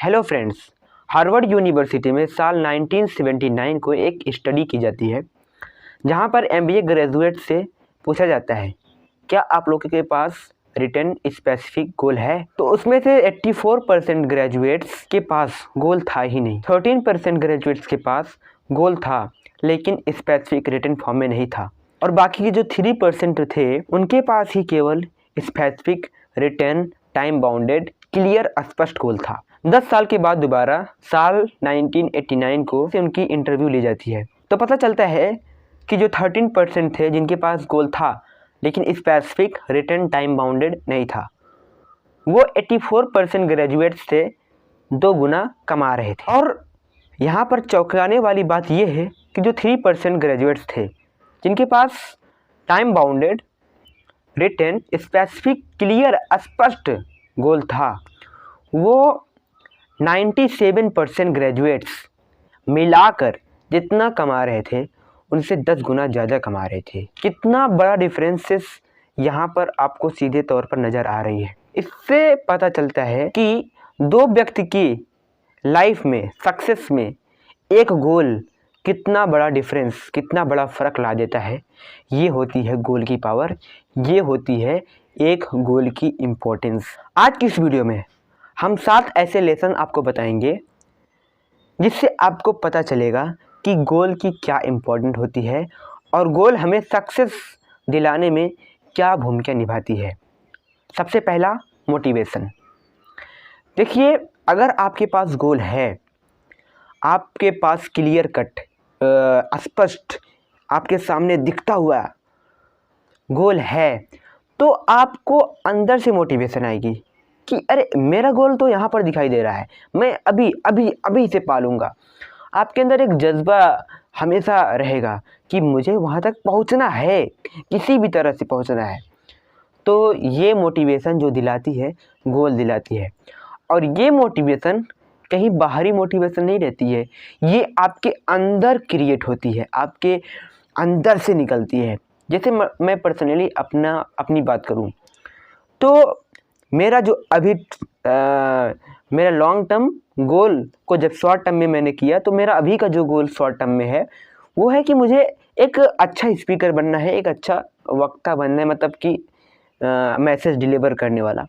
Hello friends, Harvard university में साल 1979 को एक स्टडी की जाती है जहां पर एमबीए ग्रेजुएट से पूछा जाता है क्या आप लोगों के पास रिटन स्पेसिफिक गोल है। तो उसमें से 84% ग्रेजुएट्स के पास गोल था ही नहीं। 13% ग्रेजुएट्स के पास गोल था लेकिन स्पेसिफिक रिटन फॉर्म में नहीं था, और बाकी के जो 3% थे उनके पास ही केवल specific written time bounded clear स्पष्ट गोल था। 10 साल के बाद दोबारा साल 1989 को से उनकी इंटरव्यू ली जाती है तो पता चलता है कि जो 13% थे जिनके पास गोल था लेकिन स्पेसिफिक रिटन टाइम बाउंडेड नहीं था, वो 84% ग्रेजुएट्स से 2 गुना कमा रहे थे। और यहाँ पर चौंकाने वाली बात यह है कि जो 3% ग्रेजुएट्स थे जिनके पास time bounded written specific clear स्पष्ट गोल था, वो 97% ग्रेजुएट्स मिलाकर जितना कमा रहे थे उनसे 10 गुना ज़्यादा कमा रहे थे। कितना बड़ा डिफरेंसेस यहाँ पर आपको सीधे तौर पर नज़र आ रही है। इससे पता चलता है कि दो व्यक्ति की लाइफ में सक्सेस में एक गोल कितना बड़ा डिफरेंस, कितना बड़ा फ़र्क ला देता है। ये होती है गोल की पावर, ये होती है एक गोल की इम्पोर्टेंस। आज की इस वीडियो में हम 7 ऐसे लेसन आपको बताएंगे जिससे आपको पता चलेगा कि गोल की क्या इम्पोर्टेंट होती है और गोल हमें सक्सेस दिलाने में क्या भूमिका निभाती है। सबसे पहला, मोटिवेशन। देखिए, अगर आपके पास गोल है, आपके पास क्लियर कट स्पष्ट आपके सामने दिखता हुआ गोल है, तो आपको अंदर से मोटिवेशन आएगी कि अरे मेरा गोल तो यहाँ पर दिखाई दे रहा है, मैं अभी अभी अभी इसे पालूंगा। आपके अंदर एक जज्बा हमेशा रहेगा कि मुझे वहाँ तक पहुँचना है, किसी भी तरह से पहुँचना है। तो ये मोटिवेशन जो दिलाती है, गोल दिलाती है। और ये मोटिवेशन कहीं बाहरी मोटिवेशन नहीं रहती है, ये आपके अंदर क्रिएट होती है, आपके अंदर से निकलती है। जैसे मैं पर्सनली अपनी बात करूँ तो मेरा जो अभी मेरा लॉन्ग टर्म गोल को जब शॉर्ट टर्म में मैंने किया, तो मेरा अभी का जो गोल शॉर्ट टर्म में है वो है कि मुझे एक अच्छा स्पीकर बनना है, एक अच्छा वक्ता बनना है, मतलब कि मैसेज डिलीवर करने वाला।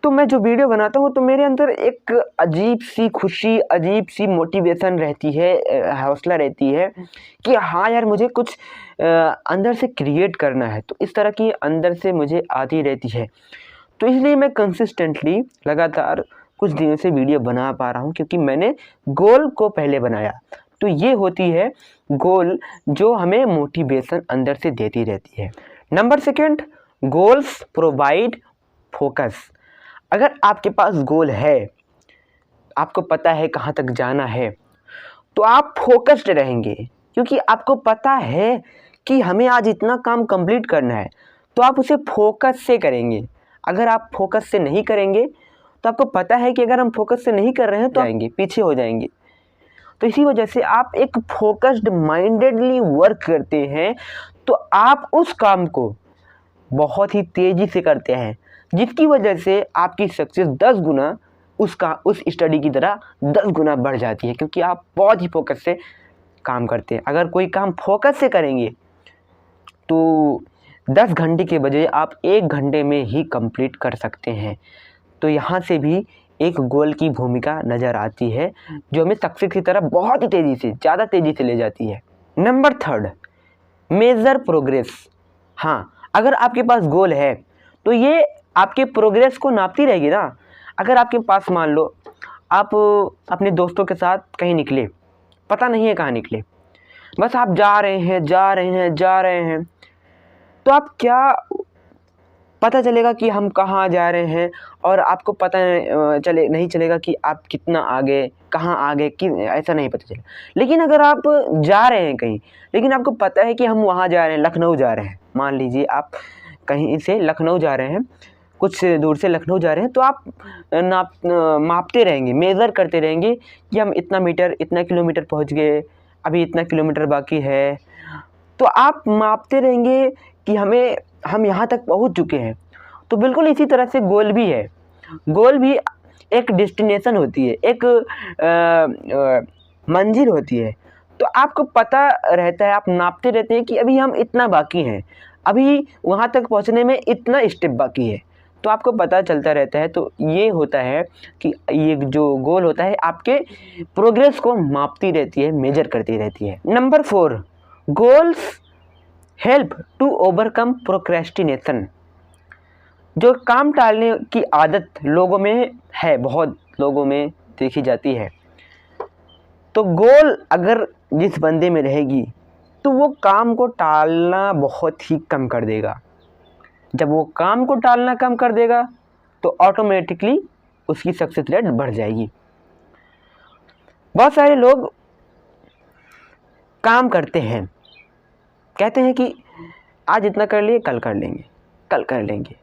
तो मैं जो वीडियो बनाता हूँ तो मेरे अंदर एक अजीब सी खुशी, अजीब सी मोटिवेशन रहती है, हौसला रहती है कि हाँ यार, मुझे कुछ अंदर से क्रिएट करना है। तो इस तरह की अंदर से मुझे आती रहती है। तो इसलिए मैं कंसिस्टेंटली लगातार कुछ दिनों से वीडियो बना पा रहा हूँ, क्योंकि मैंने गोल को पहले बनाया। तो ये होती है गोल जो हमें मोटिवेशन अंदर से देती रहती है। Number second, goals provide focus. अगर आपके पास गोल है, आपको पता है कहाँ तक जाना है, तो आप फोकस्ड रहेंगे, क्योंकि आपको पता है कि हमें आज इतना काम कंप्लीट करना है, तो आप उसे फोकस से करेंगे। अगर आप फोकस से नहीं करेंगे तो आपको पता है कि अगर हम फोकस से नहीं कर रहे हैं तो आएंगे, पीछे हो जाएंगे। तो इसी वजह से आप एक फोकस्ड माइंडेडली वर्क करते हैं, तो आप उस काम को बहुत ही तेज़ी से करते हैं, जिसकी वजह से आपकी सक्सेस 10 गुना उस स्टडी की तरह 10 गुना बढ़ जाती है, क्योंकि आप बहुत ही फोकस से काम करते हैं। अगर कोई काम फोकस से करेंगे तो 10 घंटे के बजाय आप 1 घंटे में ही कंप्लीट कर सकते हैं। तो यहाँ से भी एक गोल की भूमिका नज़र आती है जो हमें सक्सेस की तरफ बहुत ही तेज़ी से, ज़्यादा तेज़ी से ले जाती है। Number third, measure progress. हाँ, अगर आपके पास गोल है तो ये आपके प्रोग्रेस को नापती रहेगी ना। अगर आपके पास, मान लो आप अपने दोस्तों के साथ कहीं निकले, पता नहीं है कहाँ निकले, बस आप जा रहे हैं, तो आप क्या पता चलेगा कि हम कहाँ जा रहे हैं, और आपको पता नहीं चलेगा कि आप कितना आगे, कहाँ आगे, कि ऐसा नहीं पता चलेगा। लेकिन अगर आप जा रहे हैं कहीं, लेकिन आपको पता है कि हम वहाँ जा रहे हैं, लखनऊ जा रहे हैं, मान लीजिए आप कहीं से लखनऊ जा रहे हैं, कुछ दूर से लखनऊ जा रहे हैं, तो आप मापते रहेंगे, मेज़र करते रहेंगे कि हम इतना मीटर, इतना किलोमीटर पहुँच गए, अभी इतना किलोमीटर बाकी है। तो आप मापते रहेंगे कि हम यहाँ तक पहुँच चुके हैं। तो बिल्कुल इसी तरह से गोल भी है। गोल भी एक डेस्टिनेशन होती है, एक मंजिल होती है, तो आपको पता रहता है, आप नापते रहते हैं कि अभी हम इतना बाकी हैं, अभी वहाँ तक पहुँचने में इतना स्टेप बाकी है, तो आपको पता चलता रहता है। तो ये होता है कि ये जो गोल होता है आपके प्रोग्रेस को मापती रहती है, मेजर करती रहती है। Number 4, goals help to overcome procrastination. जो काम टालने की आदत लोगों में है, बहुत लोगों में देखी जाती है, तो गोल अगर जिस बंदे में रहेगी तो वो काम को टालना बहुत ही कम कर देगा। जब वो काम को टालना कम कर देगा तो ऑटोमेटिकली उसकी सक्सेस रेट बढ़ जाएगी। बहुत सारे लोग काम करते हैं, कहते हैं कि आज इतना कर लिए, कल कर लेंगे, कल कर लेंगे,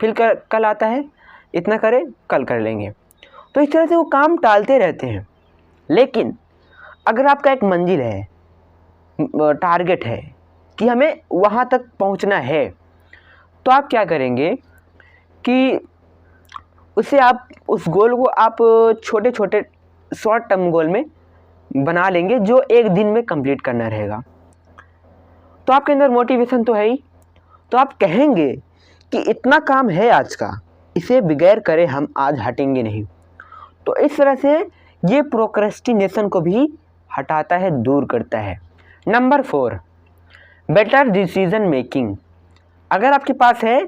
फिर कल आता है, इतना करें, कल कर लेंगे। तो इस तरह से वो काम टालते रहते हैं। लेकिन अगर आपका एक मंजिल है, टारगेट है कि हमें वहाँ तक पहुँचना है, तो आप क्या करेंगे कि उससे आप उस गोल को आप छोटे छोटे शॉर्ट टर्म गोल में बना लेंगे, जो एक दिन में कंप्लीट करना रहेगा। तो आपके अंदर मोटिवेशन तो है ही, तो आप कहेंगे कि इतना काम है आज का, इसे बगैर करे हम आज हटेंगे नहीं। तो इस तरह से ये प्रोक्रेस्टिनेशन को भी हटाता है, दूर करता है। Number 4, better decision making. अगर आपके पास है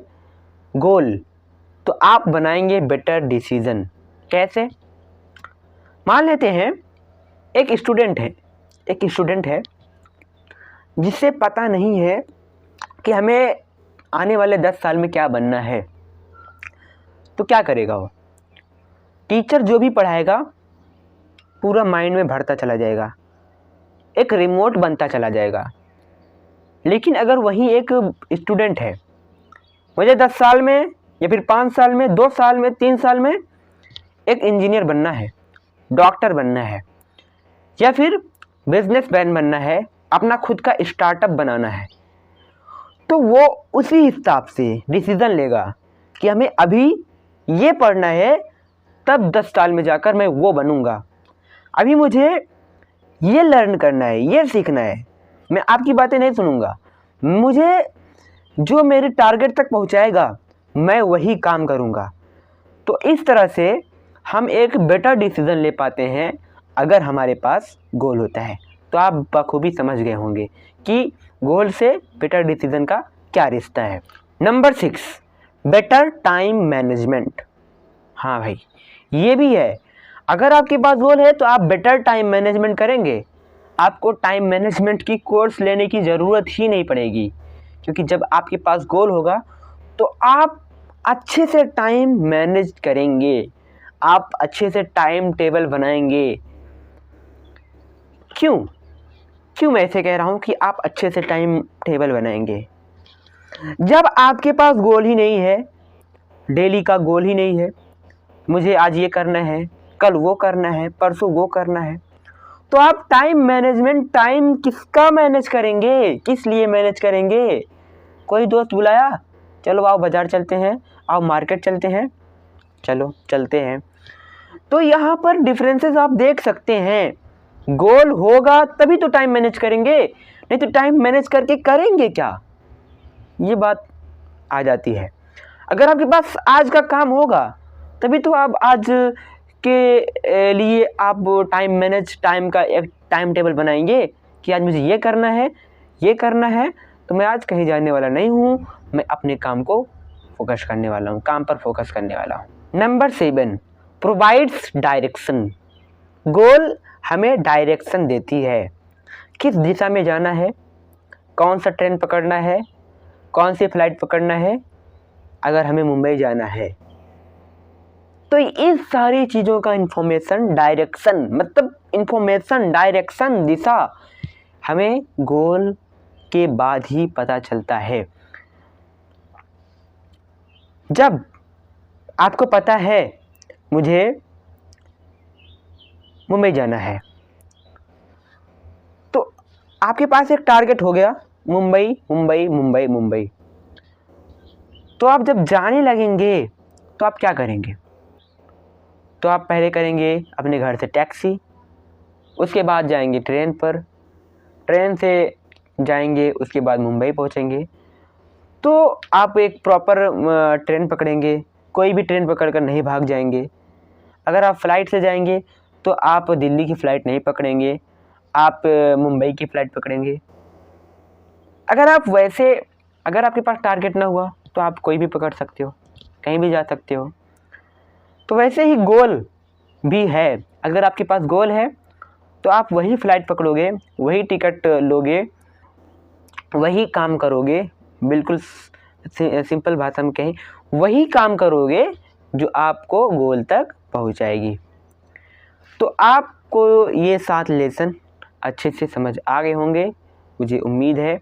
गोल तो आप बनाएंगे बेटर डिसीजन। कैसे? मान लेते हैं एक स्टूडेंट है जिसे पता नहीं है कि हमें आने वाले 10 साल में क्या बनना है। तो क्या करेगा वो? टीचर जो भी पढ़ाएगा पूरा माइंड में भरता चला जाएगा, एक रिमोट बनता चला जाएगा। लेकिन अगर वही एक स्टूडेंट है, मुझे 10 साल में या फिर 5 साल में, 2 साल में, 3 साल में एक इंजीनियर बनना है, डॉक्टर बनना है, या फिर बिजनेसमैन बनना है, अपना खुद का स्टार्टअप बनाना है, तो वो उसी हिसाब से डिसीज़न लेगा कि हमें अभी ये पढ़ना है, तब 10 साल में जाकर मैं वो बनूंगा। अभी मुझे ये लर्न करना है, ये सीखना है, मैं आपकी बातें नहीं सुनूंगा, मुझे जो मेरे टारगेट तक पहुंचाएगा मैं वही काम करूंगा। तो इस तरह से हम एक बेटर डिसीज़न ले पाते हैं अगर हमारे पास गोल होता है। तो आप बखूबी समझ गए होंगे कि गोल से बेटर डिसीज़न का क्या रिश्ता है। Number 6, better time management. हाँ भाई, ये भी है। अगर आपके पास गोल है तो आप बेटर टाइम मैनेजमेंट करेंगे, आपको टाइम मैनेजमेंट की कोर्स लेने की ज़रूरत ही नहीं पड़ेगी, क्योंकि जब आपके पास गोल होगा तो आप अच्छे से टाइम मैनेज करेंगे, आप अच्छे से टाइम टेबल बनाएंगे। क्यों मैं ऐसे कह रहा हूँ कि आप अच्छे से टाइम टेबल बनाएंगे? जब आपके पास गोल ही नहीं है, डेली का गोल ही नहीं है, मुझे आज ये करना है, कल वो करना है, परसों वो करना है, तो आप टाइम मैनेजमेंट, टाइम किसका मैनेज करेंगे, किस लिए मैनेज करेंगे? कोई दोस्त बुलाया, चलो आओ बाज़ार चलते हैं, आओ मार्केट चलते हैं, चलो चलते हैं। तो यहाँ पर डिफरेंसेस आप देख सकते हैं। गोल होगा तभी तो टाइम मैनेज करेंगे, नहीं तो टाइम मैनेज करके करेंगे क्या? ये बात आ जाती है। अगर आपके पास आज का काम होगा तभी तो आप आज के लिए आप टाइम का एक टाइम टेबल बनाएंगे कि आज मुझे ये करना है, तो मैं आज कहीं जाने वाला नहीं हूँ, मैं अपने काम को फोकस करने वाला हूँ, काम पर फोकस करने वाला हूँ। Number 7, provides direction. गोल हमें डायरेक्शन देती है, किस दिशा में जाना है, कौन सा ट्रेन पकड़ना है, कौन सी फ्लाइट पकड़ना है। अगर हमें मुंबई जाना है तो इस सारी चीज़ों का इंफॉर्मेशन, डायरेक्शन मतलब इंफॉर्मेशन, डायरेक्शन, दिशा हमें गोल के बाद ही पता चलता है। जब आपको पता है मुझे मुंबई जाना है, तो आपके पास एक टारगेट हो गया, मुंबई मुंबई मुंबई मुंबई। तो आप जब जाने लगेंगे तो आप क्या करेंगे? तो आप पहले करेंगे अपने घर से टैक्सी, उसके बाद जाएंगे ट्रेन पर, ट्रेन से जाएंगे उसके बाद मुंबई पहुंचेंगे। तो आप एक प्रॉपर ट्रेन पकड़ेंगे, कोई भी ट्रेन पकड़कर नहीं भाग जाएंगे। अगर आप फ्लाइट से जाएंगे तो आप दिल्ली की फ़्लाइट नहीं पकड़ेंगे, आप मुंबई की फ़्लाइट पकड़ेंगे। अगर आपके पास टारगेट ना हुआ तो आप कोई भी पकड़ सकते हो, कहीं भी जा सकते हो। तो वैसे ही गोल भी है, अगर आपके पास गोल है तो आप वही फ़्लाइट पकड़ोगे, वही टिकट लोगे, वही काम करोगे। बिल्कुल सिंपल भाषा में कहें, वही काम करोगे जो आपको गोल तक पहुंचाएगी। तो आपको ये 7 लेसन अच्छे से समझ आ गए होंगे, मुझे उम्मीद है।